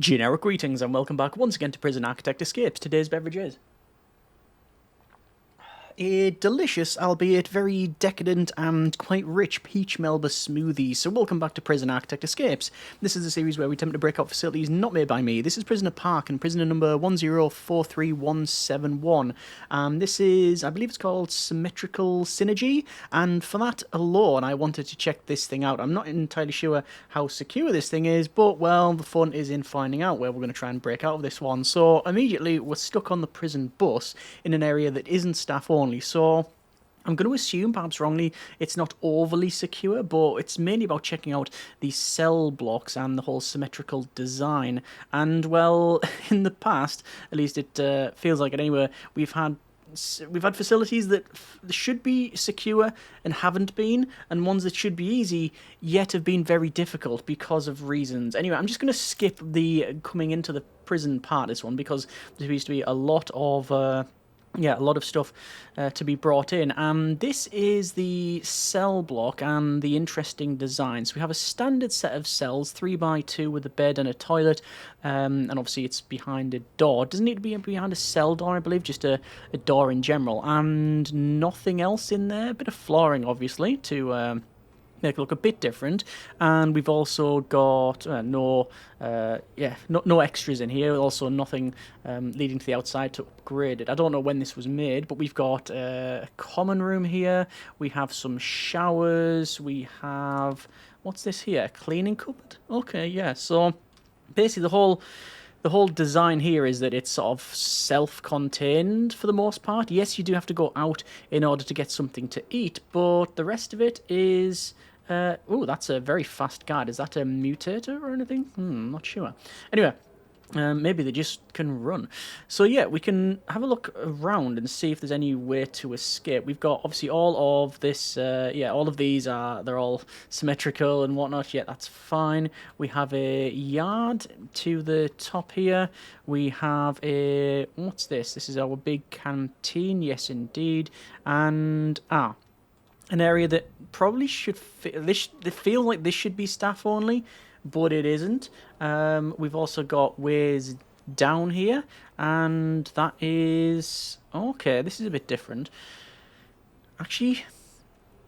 Generic greetings and welcome back once again to Prison Architect Escapes. Today's beverage is a delicious, albeit very decadent and quite rich peach melba smoothie. So welcome back to Prison Architect Escapes. This is a series where we attempt to break out facilities not made by me. This is Prisoner Park and prisoner number 1043171. This is, I believe it's called Symmetrical Synergy, and for that alone I wanted to check this thing out. I'm not entirely sure how secure this thing is, but well, the fun is in finding out where we're going to try and break out of this one. So immediately we're stuck on the prison bus in an area that isn't staff only. So I'm going to assume, perhaps wrongly, it's not overly secure, but it's mainly about checking out the cell blocks and the whole symmetrical design. And, well, in the past, at least it feels like it anyway, we've had facilities that should be secure and haven't been, and ones that should be easy yet have been very difficult because of reasons. Anyway, I'm just going to skip the coming into the prison part of this one because there used to be a lot of stuff to be brought in. This is the cell block and the interesting design. So we have a standard set of cells, 3x2 with a bed and a toilet, and obviously it's behind a door. It doesn't need to be behind a cell door, I believe, just a door in general, and nothing else in there. A bit of flooring, obviously, to make it look a bit different, and we've also got no extras in here. Also, nothing leading to the outside to upgrade it. I don't know when this was made, but we've got a common room here. We have some showers. We have what's this here? A cleaning cupboard. Okay, yeah. So basically, the whole design here is that it's sort of self-contained for the most part. Yes, you do have to go out in order to get something to eat, but the rest of it is... oh, that's a very fast guard. Is that a mutator or anything? Not sure. Anyway, maybe they just can run. So yeah, we can have a look around and see if there's any way to escape. We've got obviously all of this, all of these they're all symmetrical and whatnot. Yeah, that's fine. We have a yard to the top here. We have what's this? This is our big canteen. Yes, indeed. And, an area that probably should it feels like this should be staff only, but it isn't. We've also got ways down here, and that is okay. This is a bit different. Actually,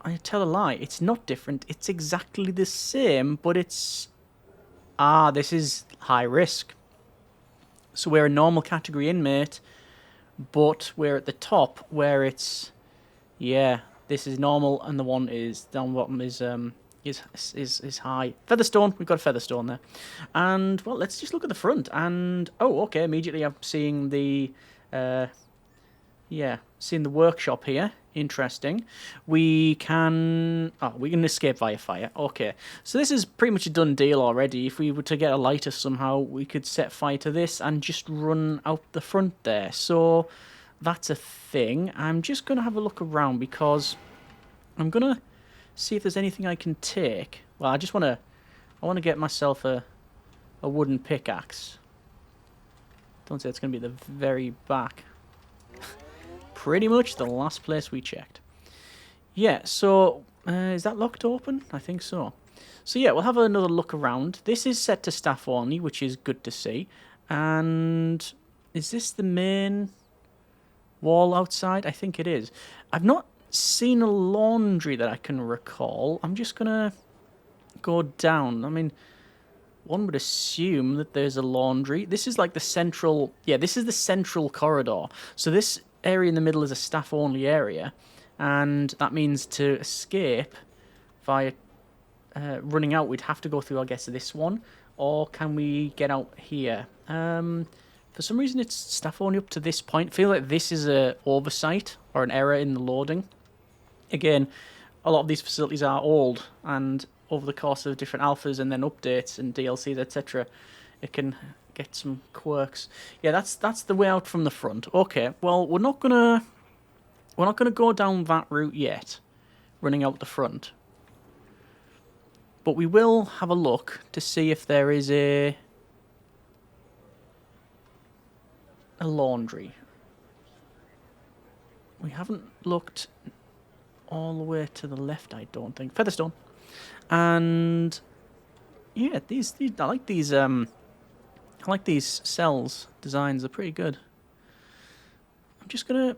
I tell a lie. It's not different. It's exactly the same, but it's this is high risk. So we're a normal category inmate, but we're at the top where it's This is normal, and the one is down bottom is high. Featherstone, we've got a Featherstone there. And, well, let's just look at the front. And, oh, okay, immediately I'm seeing seeing the workshop here. Interesting. We can escape via fire. Okay, so this is pretty much a done deal already. If we were to get a lighter somehow, we could set fire to this and just run out the front there. So... that's a thing. I'm just going to have a look around because I'm going to see if there's anything I can take. Well, I want to get myself a wooden pickaxe. Don't say it's going to be the very back. Pretty much the last place we checked. Yeah, so is that locked open? I think so. So yeah, we'll have another look around. This is set to staff only, which is good to see. And is this the main... wall outside? I think it is. I've not seen a laundry that I can recall. I'm just gonna go down. I mean, one would assume that there's a laundry. This is like the central... yeah, this is the central corridor. So this area in the middle is a staff-only area, and that means to escape via running out, we'd have to go through, I guess, this one. Or can we get out here? For some reason, it's staff only up to this point. I feel like this is a oversight or an error in the loading. Again, a lot of these facilities are old, and over the course of different alphas and then updates and DLCs, etc., it can get some quirks. Yeah, that's the way out from the front. Okay, well, we're not gonna go down that route yet, running out the front. But we will have a look to see if there is a laundry. We haven't looked all the way to the left, I don't think. Featherstone. And yeah, these I like these I like these cells designs. They're pretty good. I'm just gonna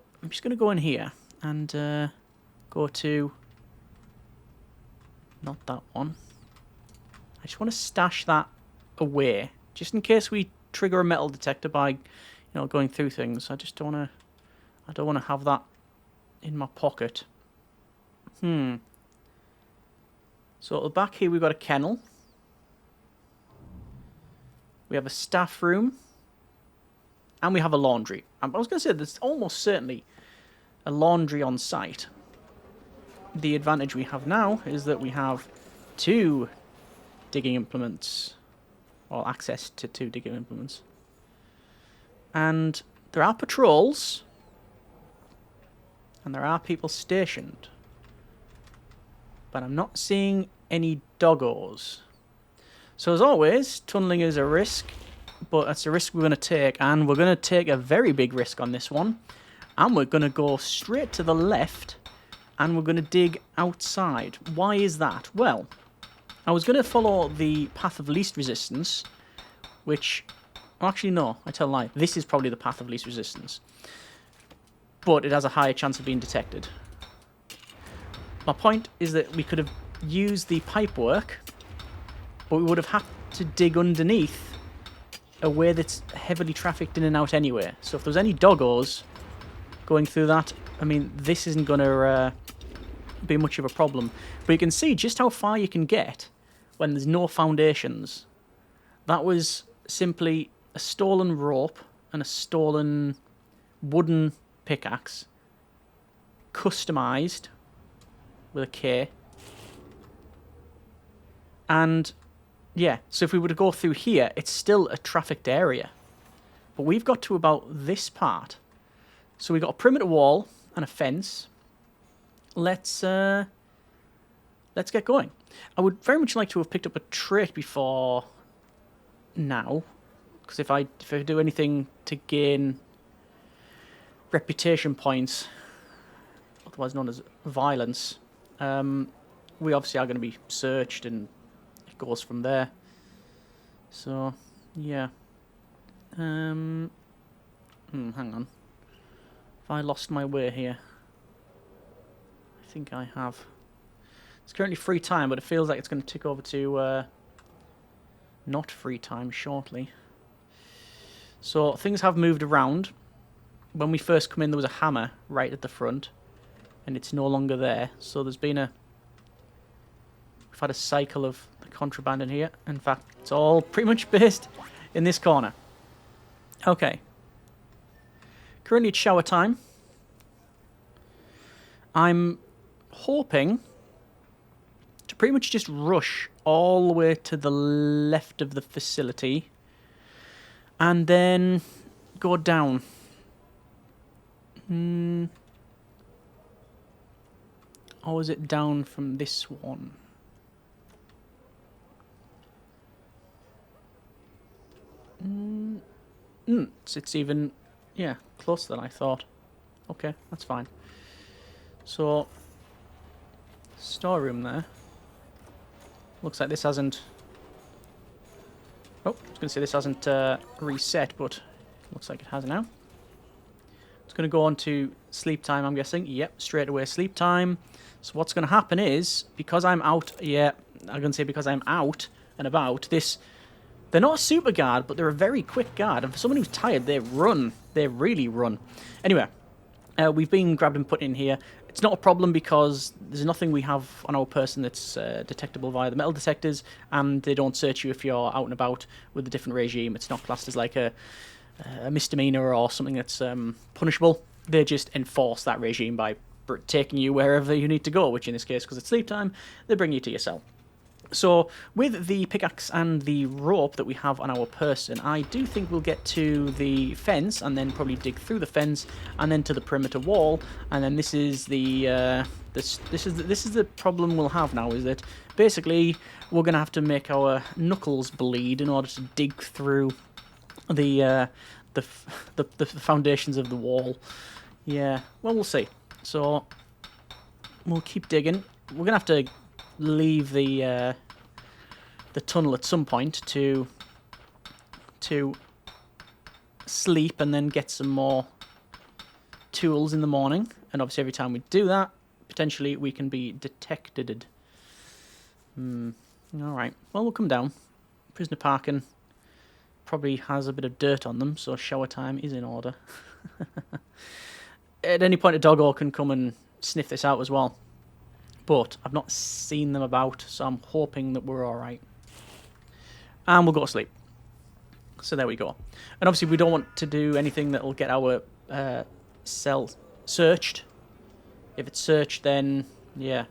go in here and go to not that one. I just want to stash that away, just in case we trigger a metal detector by, you know, going through things. I just don't want to. I don't want to have that in my pocket. So at the back here we've got a kennel. We have a staff room. And we have a laundry. I was going to say there's almost certainly a laundry on site. The advantage we have now is that we have 2 digging implements. Or access to 2 digging implements. And there are patrols. And there are people stationed. But I'm not seeing any doggos. So as always, tunneling is a risk. But that's a risk we're going to take, and we're going to take a very big risk on this one. And we're going to go straight to the left, and we're going to dig outside. Why is that? Well, I was going to follow the path of least resistance, which... Oh, actually, no, I tell a lie. This is probably the path of least resistance. But it has a higher chance of being detected. My point is that we could have used the pipework, but we would have had to dig underneath a way that's heavily trafficked in and out anyway. So if there's any doggos going through that, I mean, this isn't going to be much of a problem. But you can see just how far you can get when there's no foundations. That was simply a stolen rope and a stolen wooden pickaxe, customized with a K. And yeah, so if we were to go through here, it's still a trafficked area. But we've got to about this part. So we've got a perimeter wall and a fence. Let's get going. I would very much like to have picked up a trait before now. Because if I do anything to gain reputation points, otherwise known as violence, we obviously are going to be searched and goes from there. So, yeah. Hang on. Have I lost my way here? I think I have. It's currently free time, but it feels like it's going to tick over to not free time shortly. So, things have moved around. When we first come in, there was a hammer right at the front, and it's no longer there. So there's been we've had a cycle of the contraband in here. In fact, it's all pretty much based in this corner. Okay. Currently it's shower time. I'm hoping to pretty much just rush all the way to the left of the facility and then go down. Or is it down from this one? It's even, yeah, closer than I thought. Okay, that's fine. So, storeroom there. Looks like this hasn't... Oh, I was going to say this hasn't reset, but looks like it has now. It's going to go on to sleep time, I'm guessing. Yep, straight away sleep time. So what's going to happen is, because I'm out... Yeah, I'm going to say because I'm out and about, this... They're not a super guard, but they're a very quick guard. And for someone who's tired, they run. They really run. Anyway, we've been grabbed and put in here. It's not a problem because there's nothing we have on our person that's detectable via the metal detectors, and they don't search you if you're out and about with a different regime. It's not classed as like a misdemeanor or something that's punishable. They just enforce that regime by taking you wherever you need to go, which in this case, because it's sleep time, they bring you to your cell. So, with the pickaxe and the rope that we have on our person, I do think we'll get to the fence and then probably dig through the fence and then to the perimeter wall. And then this is the this is the problem we'll have now, is that basically we're gonna have to make our knuckles bleed in order to dig through the foundations of the wall. Yeah, well, we'll see. So we'll keep digging. We're gonna have to leave the tunnel at some point to to sleep and then get some more tools in the morning. And obviously every time we do that, potentially we can be detected. Alright, well, we'll come down. Prisoner parking probably has a bit of dirt on them, so shower time is in order. At any point a doggo can come and sniff this out as well. But I've not seen them about, so I'm hoping that we're alright. And we'll go to sleep. So there we go. And obviously we don't want to do anything that will get our cell searched. If it's searched, then, yeah,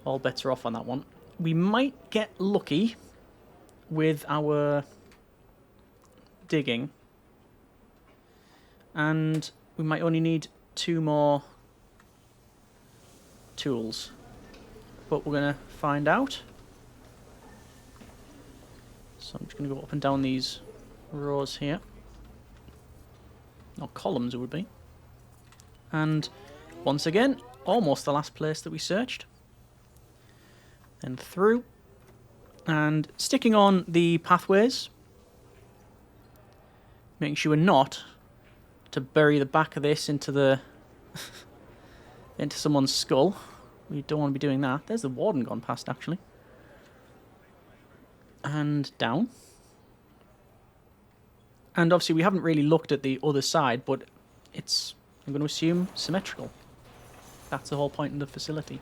all bets are off on that one. We might get lucky with our digging. And we might only need 2 more tools. But we're going to find out. So I'm just going to go up and down these rows here. Or columns it would be. And once again, almost the last place that we searched. Then through. And sticking on the pathways. Making sure not to bury the back of this into the into someone's skull. We don't want to be doing that. There's the warden gone past, actually. And down. And obviously we haven't really looked at the other side, but it's, I'm going to assume, symmetrical. That's the whole point of the facility.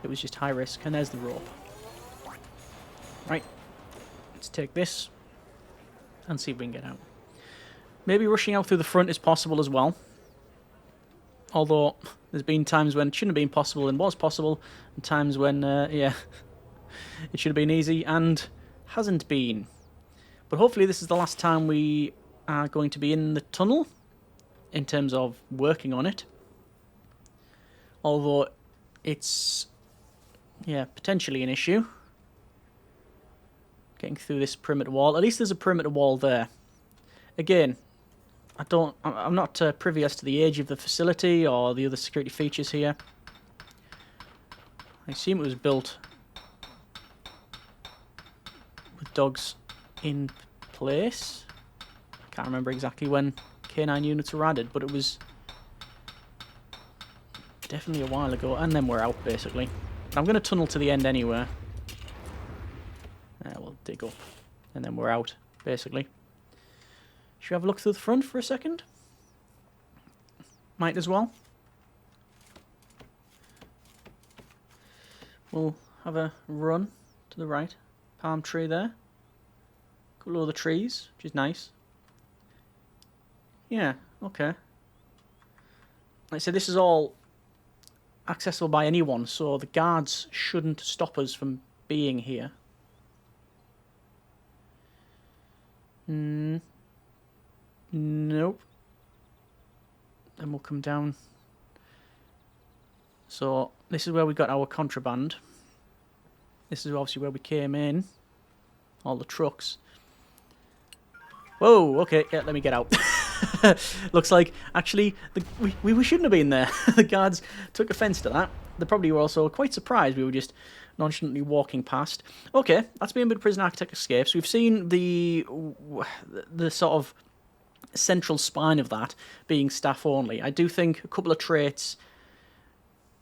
It was just high risk, and there's the rope. Right, let's take this and see if we can get out. Maybe rushing out through the front is possible as well. Although there's been times when it shouldn't have been possible and was possible, and times when, yeah, it should have been easy and hasn't been. But hopefully this is the last time we are going to be in the tunnel in terms of working on it. Although it's, yeah, potentially an issue. Getting through this perimeter wall. At least there's a perimeter wall there. Again, I'm not privy as to the age of the facility or the other security features here. I assume it was built with dogs in place. Can't remember exactly when K9 units were added, but it was definitely a while ago. And then we're out, basically. But I'm going to tunnel to the end anyway. We'll dig up, and then we're out, basically. Should we have a look through the front for a second? Might as well. We'll have a run to the right. Palm tree there. Couple of other trees, which is nice. Yeah, okay. Like I said, this is all accessible by anyone, so the guards shouldn't stop us from being here. Nope. Then we'll come down. So this is where we got our contraband. This is obviously where we came in. All the trucks. Whoa, okay, yeah, let me get out. Looks like, actually, we shouldn't have been there. The guards took offence to that. They probably were also quite surprised we were just nonchalantly walking past. Okay, that's been a bit of Prison Architect Escapes. We've seen the sort of central spine of that being staff only. I do think a couple of traits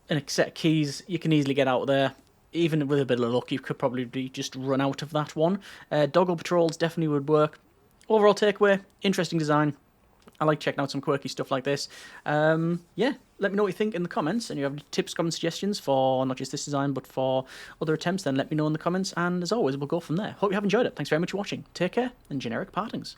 and a set of keys, you can easily get out there. Even with a bit of luck, you could probably just run out of that one. Doggo patrols definitely would work. Overall takeaway, interesting design. I like checking out some quirky stuff like this. Yeah, let me know what you think in the comments. And if you have any tips, comments, suggestions for not just this design, but for other attempts, then let me know in the comments. And as always, we'll go from there. Hope you have enjoyed it. Thanks very much for watching. Take care, and generic partings.